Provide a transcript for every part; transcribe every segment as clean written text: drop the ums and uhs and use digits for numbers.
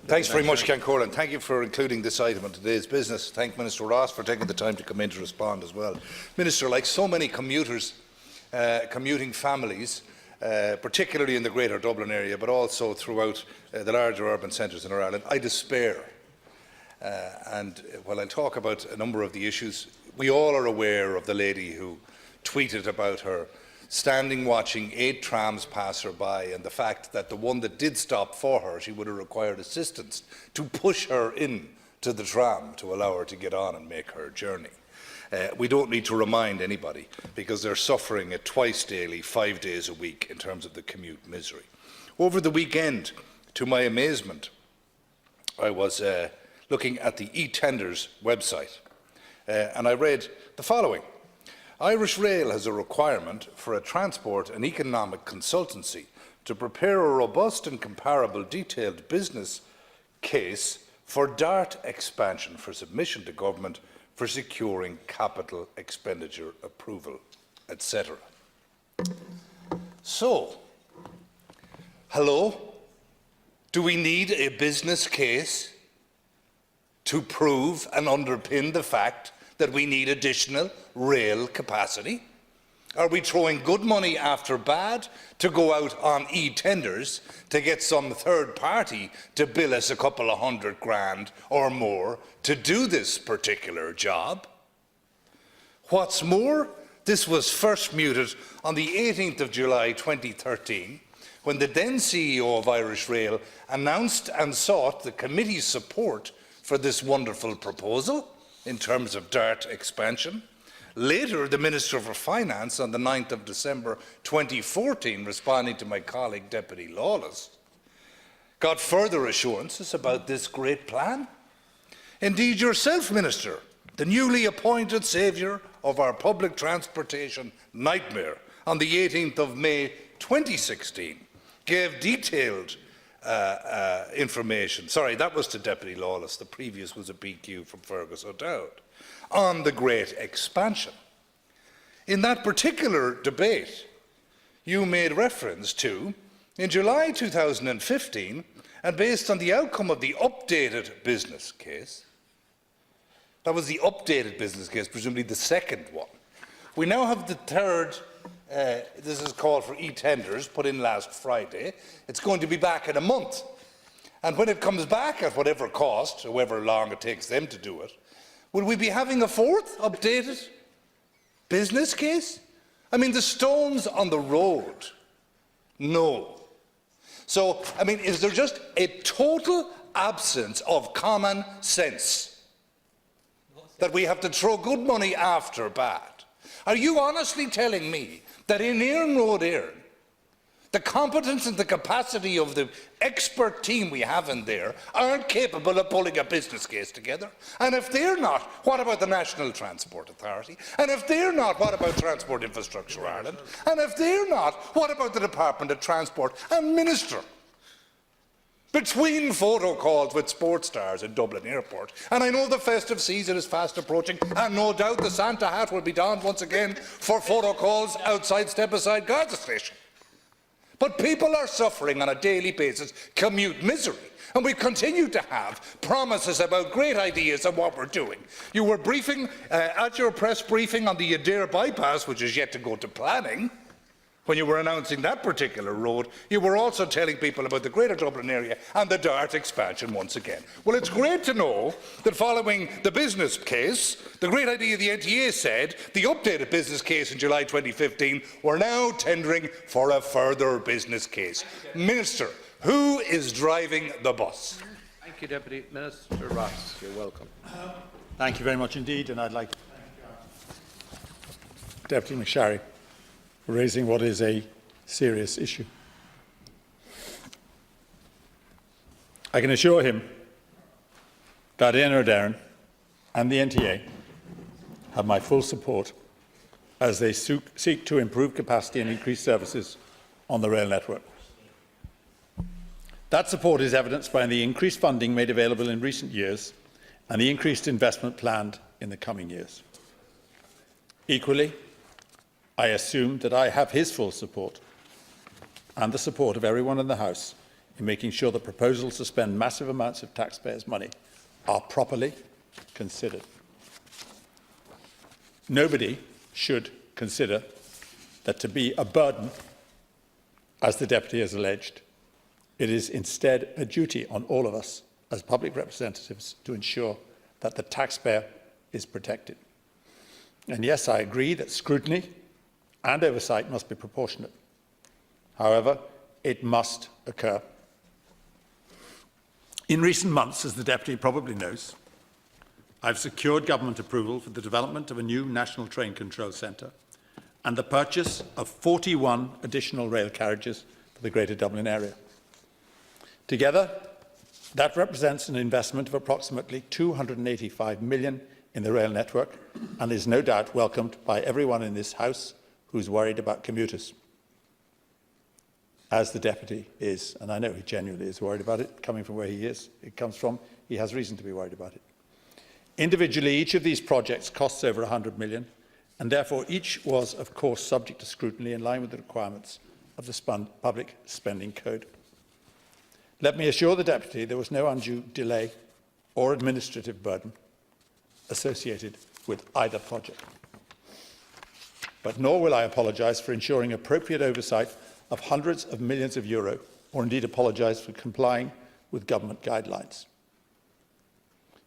Thanks very much, Ken Corlin. Thank you for including this item in today's business. Thank Minister Ross for taking the time to come in to respond as well. Minister, like so many commuters, commuting families, particularly in the Greater Dublin area, but also throughout the larger urban centres in Ireland, I despair. And while I'll talk about a number of the issues, we all are aware of the lady who tweeted about her standing watching 8 trams pass her by, and the fact that the one that did stop for her, she would have required assistance to push her in to the tram to allow her to get on and make her journey. We don't need to remind anybody, because they're suffering it twice daily, 5 days a week, in terms of the commute misery. Over the weekend, to my amazement, I was looking at the e-tenders website, and I read the following. Irish Rail has a requirement for a transport and economic consultancy to prepare a robust and comparable detailed business case for DART expansion for submission to government for securing capital expenditure approval, etc. So, hello? Do we need a business case to prove and underpin the fact that we need additional rail capacity? Are we throwing good money after bad to go out on e-tenders to get some third party to bill us a couple of £100,000 or more to do this particular job? What's more, this was first muted on the 18th of July 2013, when the then CEO of Irish Rail announced and sought the committee's support for this wonderful proposal in terms of DART expansion. Later, the Minister for Finance on the 9th of December 2014, responding to my colleague Deputy Lawless, got further assurances about this great plan. Indeed, yourself, Minister, the newly appointed saviour of our public transportation nightmare, on the 18th of May 2016, gave detailed information. Sorry, that was to Deputy Lawless. The previous was a PQ from Fergus O'Dowd on the great expansion. In that particular debate, you made reference to, in July 2015, and based on the outcome of the updated business case, that was the updated business case, presumably the second one. We now have the third. This is called for e-tenders, put in last Friday. It's going to be back in a month. And when it comes back at whatever cost, however long it takes them to do it, will we be having a fourth updated business case? I mean, the stone's on the road. No. So, I mean, is there just a total absence of common sense that we have to throw good money after bad? Are you honestly telling me that in Éireann Road Éireann, the competence and the capacity of the expert team we have in there aren't capable of pulling a business case together? And if they're not, what about the National Transport Authority? And if they're not, what about Transport Infrastructure Ireland? And if they're not, what about the Department of Transport and Minister? Between photo calls with sports stars in Dublin Airport, and I know the festive season is fast approaching, and no doubt the Santa hat will be donned once again for photo calls outside Step-Aside Garda Station. But people are suffering on a daily basis commute misery, and we continue to have promises about great ideas of what we're doing. You were briefing at your press briefing on the Adair bypass, which is yet to go to planning. When you were announcing that particular road, you were also telling people about the Greater Dublin area and the DART expansion once again. Well, it's great to know that following the business case, the great idea the NTA said, the updated business case in July 2015, we're now tendering for a further business case. Minister, who is driving the bus? Thank you, Deputy Minister Ross. You're welcome. Thank you very much indeed, and I'd like to thank Deputy Macsharry for raising what is a serious issue. I can assure him that Éireann Éireann and the NTA have my full support as they seek to improve capacity and increase services on the rail network. That support is evidenced by the increased funding made available in recent years and the increased investment planned in the coming years. Equally, I assume that I have his full support and the support of everyone in the House in making sure that proposals to spend massive amounts of taxpayers' money are properly considered. Nobody should consider that to be a burden, as the Deputy has alleged. It is instead a duty on all of us as public representatives to ensure that the taxpayer is protected. And yes, I agree that scrutiny and oversight must be proportionate. However, it must occur. In recent months, as the Deputy probably knows, I've secured government approval for the development of a new National Train Control Centre and the purchase of 41 additional rail carriages for the Greater Dublin area. Together, that represents an investment of approximately £285 million in the rail network and is no doubt welcomed by everyone in this House who's worried about commuters, as the Deputy is, and I know he genuinely is worried about it, coming from where it comes from, he has reason to be worried about it. Individually, each of these projects costs over £100 million, and therefore each was, of course, subject to scrutiny in line with the requirements of the Public Spending Code. Let me assure the Deputy there was no undue delay or administrative burden associated with either project. But nor will I apologise for ensuring appropriate oversight of hundreds of millions of euro, or indeed apologise for complying with government guidelines.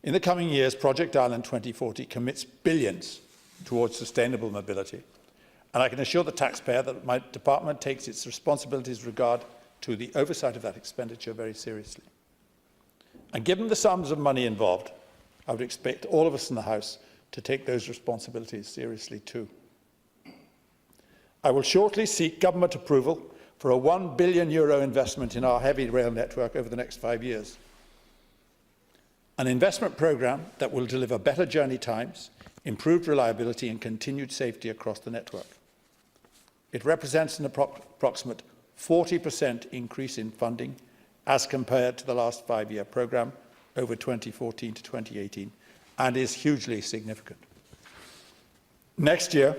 In the coming years, Project Ireland 2040 commits billions towards sustainable mobility, and I can assure the taxpayer that my department takes its responsibilities with regard to the oversight of that expenditure very seriously. And given the sums of money involved, I would expect all of us in the House to take those responsibilities seriously too. I will shortly seek government approval for a €1 billion investment in our heavy rail network over the next 5 years. An investment programme that will deliver better journey times, improved reliability and continued safety across the network. It represents an approximate 40% increase in funding as compared to the last 5-year programme over 2014 to 2018 and is hugely significant. Next year,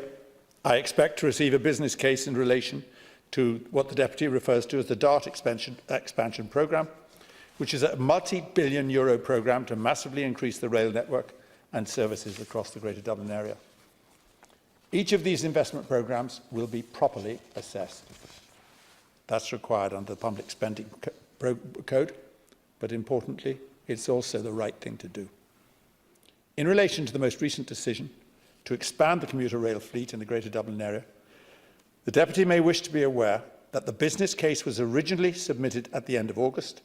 I expect to receive a business case in relation to what the Deputy refers to as the DART expansion programme, which is a multi-billion euro programme to massively increase the rail network and services across the Greater Dublin area. Each of these investment programmes will be properly assessed. That's required under the Public Spending Code, but importantly, it's also the right thing to do. In relation to the most recent decision to expand the commuter rail fleet in the Greater Dublin area, the Deputy may wish to be aware that the business case was originally submitted at the end of August,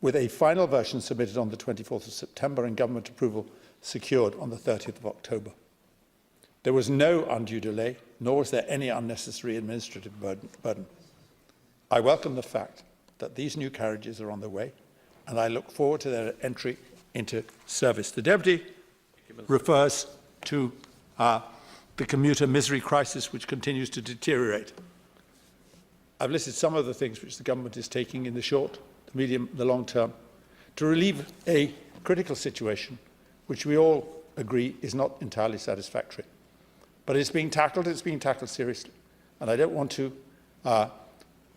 with a final version submitted on the 24th of September and government approval secured on the 30th of October. There was no undue delay, nor was there any unnecessary administrative burden. I welcome the fact that these new carriages are on the way, and I look forward to their entry into service. The Deputy refers to the commuter misery crisis, which continues to deteriorate. I've listed some of the things which the government is taking in the short, the medium, the long term to relieve a critical situation which we all agree is not entirely satisfactory. But it's being tackled seriously. And I don't want to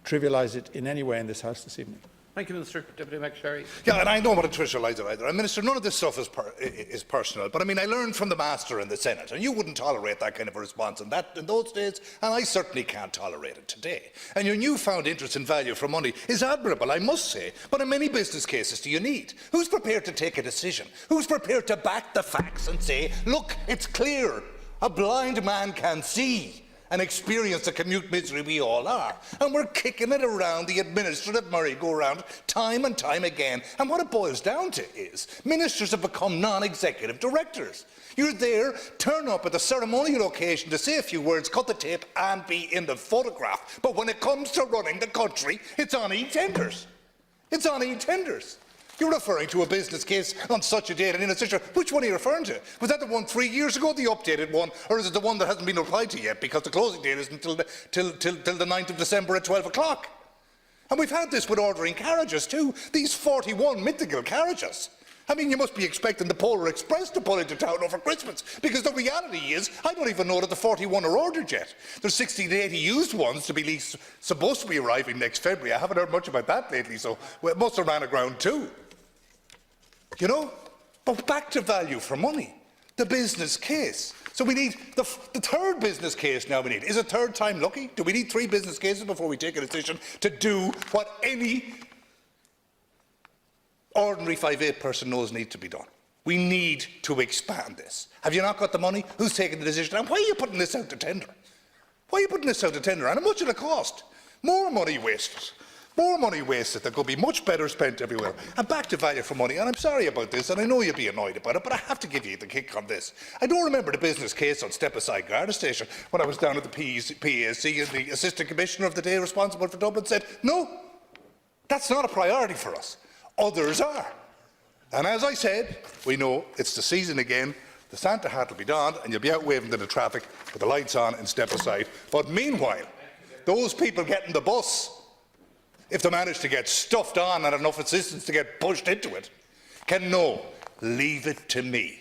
trivialise it in any way in this House this evening. Thank you, Minister. Deputy Macsharry. Yeah, and I don't want to trivialise it either. Minister, none of this stuff is personal, but I mean, I learned from the Master in the Senate, and you wouldn't tolerate that kind of a response in those days, and I certainly can't tolerate it today. And your newfound interest in value for money is admirable, I must say, but in many business cases do you need? Who's prepared to take a decision? Who's prepared to back the facts and say, look, it's clear, a blind man can see and experience the commute misery we all are. And we're kicking it around the administrative merry-go-round time and time again. And what it boils down to is ministers have become non-executive directors. You're there, turn up at the ceremonial occasion to say a few words, cut the tape and be in the photograph. But when it comes to running the country, it's on e-tenders. It's on e-tenders. You're referring to a business case on such a date and in a situation. Which one are you referring to? Was that the one 3 years ago, the updated one, or is it the one that hasn't been replied to yet because the closing date isn't till the 9th of December at 12 o'clock? And we've had this with ordering carriages too. These 41 mythical carriages I mean, you must be expecting the Polar Express to pull into town over Christmas, because the reality is, I don't even know that the 41 are ordered yet. There's 60 to 80 used ones to be supposed to be arriving next February. I haven't heard much about that lately, so well, it must have ran aground too. You know? But back to value for money, the business case. So we need the third business case now we need. Is a third time lucky? Do we need 3 business cases before we take a decision to do what any ordinary 5'8" person knows needs to be done? We need to expand this. Have you not got the money? Who's taking the decision? And why are you putting this out to tender? Why are you putting this out to tender? And how much will it cost? More money wasted. More money wasted that could be much better spent everywhere. And back to value for money, and I'm sorry about this, and I know you'll be annoyed about it, but I have to give you the kick on this. I don't remember the business case on Step-Aside Garda Station when I was down at the PAC, and the Assistant Commissioner of the day responsible for Dublin said, no, that's not a priority for us. Others are. And as I said, we know it's the season again. The Santa hat will be donned and you'll be out waving to the traffic with the lights on and step aside. But meanwhile, those people getting the bus, if they manage to get stuffed on and enough assistance to get pushed into it, can know, leave it to me.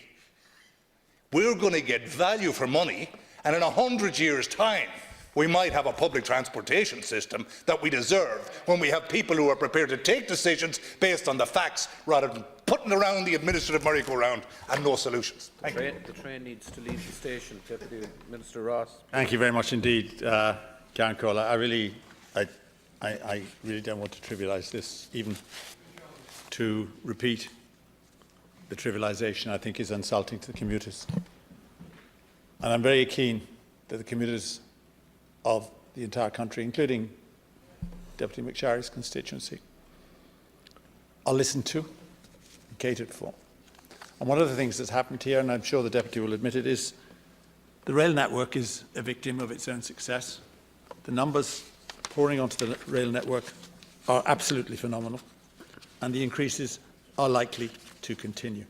We're going to get value for money, and in 100 years' time, we might have a public transportation system that we deserve when we have people who are prepared to take decisions based on the facts rather than putting around the administrative merry-go-round and no solutions. The train needs to leave the station. Deputy Minister Ross. Thank you very much indeed, Karen Cole. I really don't want to trivialise this. Even to repeat the trivialisation, I think, is insulting to the commuters. And I'm very keen that the commuters of the entire country, including Deputy Macsharry's constituency, are listened to and catered for. And one of the things that's happened here, and I'm sure the Deputy will admit it, is the rail network is a victim of its own success. The numbers pouring onto the rail network are absolutely phenomenal, and the increases are likely to continue.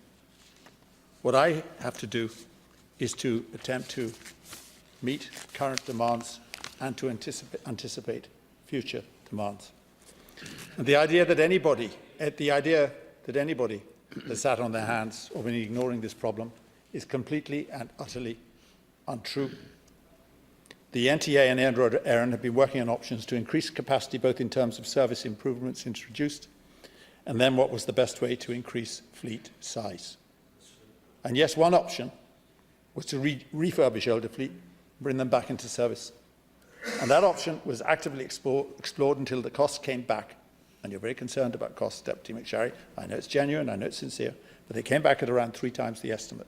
What I have to do is to attempt to meet current demands and to anticipate future demands. And the idea that anybody has sat on their hands or been ignoring this problem is completely and utterly untrue. The NTA and Éireann have been working on options to increase capacity, both in terms of service improvements introduced and then what was the best way to increase fleet size. And yes, one option was to refurbish older fleet, bring them back into service. And that option was actively explored until the costs came back. And you're very concerned about costs, Deputy Macsharry. I know it's genuine, I know it's sincere, but they came back at around 3 times the estimate.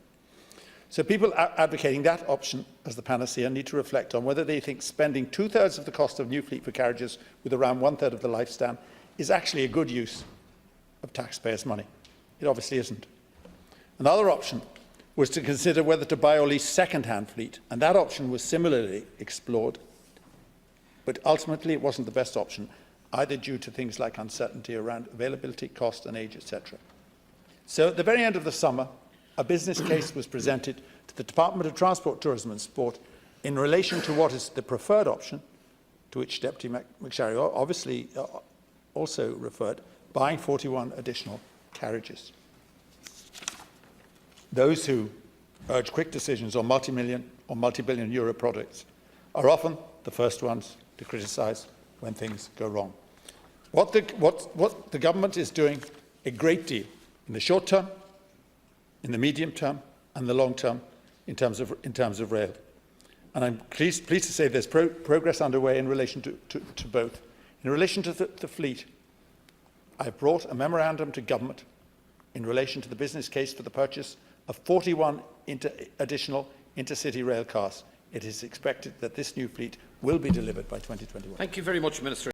So people advocating that option as the panacea need to reflect on whether they think spending 2/3 of the cost of new fleet for carriages with around 1/3 of the lifespan is actually a good use of taxpayers' money. It obviously isn't. Another option was to consider whether to buy or lease second-hand fleet, and that option was similarly explored. But ultimately, it wasn't the best option, either due to things like uncertainty around availability, cost and age, etc. So at the very end of the summer, a business case was presented to the Department of Transport, Tourism and Sport in relation to what is the preferred option, to which Deputy Macsharry obviously also referred, buying 41 additional carriages. Those who urge quick decisions on multi-million or multi-billion euro projects are often the first ones to criticise when things go wrong. What the government is doing a great deal in the short term, in the medium term and the long term in terms of rail. And I'm pleased to say there's progress underway in relation to both. In relation to the fleet, I've brought a memorandum to government in relation to the business case for the purchase of 41 additional intercity rail cars. It is expected that this new fleet will be delivered by 2021. Thank you very much, Minister.